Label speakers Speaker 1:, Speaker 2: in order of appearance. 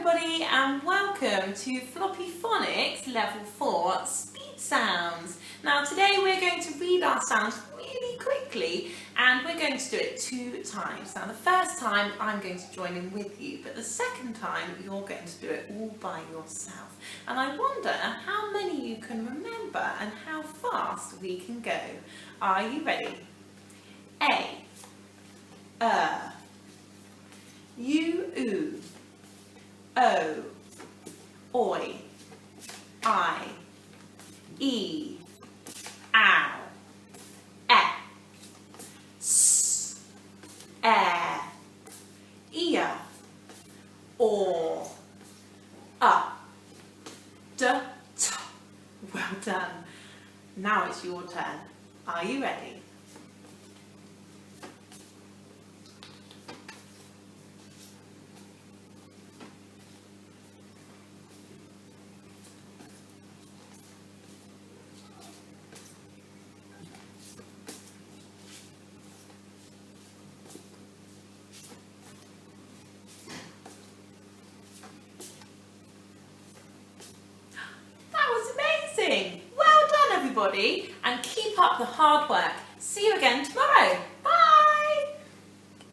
Speaker 1: everybody and welcome to Floppy Phonics Level 4 Speed Sounds. Now today we're going to read our sounds really quickly and we're going to do it 2 times. Now the first time I'm going to join in with you, but the second time you're going to do it all by yourself. And I wonder how many you can remember and how fast we can go. Are you ready? A, U, oo, O, oi, I, E, ow, s, ear, or, d, t. Well done. Now it's your turn. Are you ready? Well done everybody, and keep up the hard work. See you again tomorrow.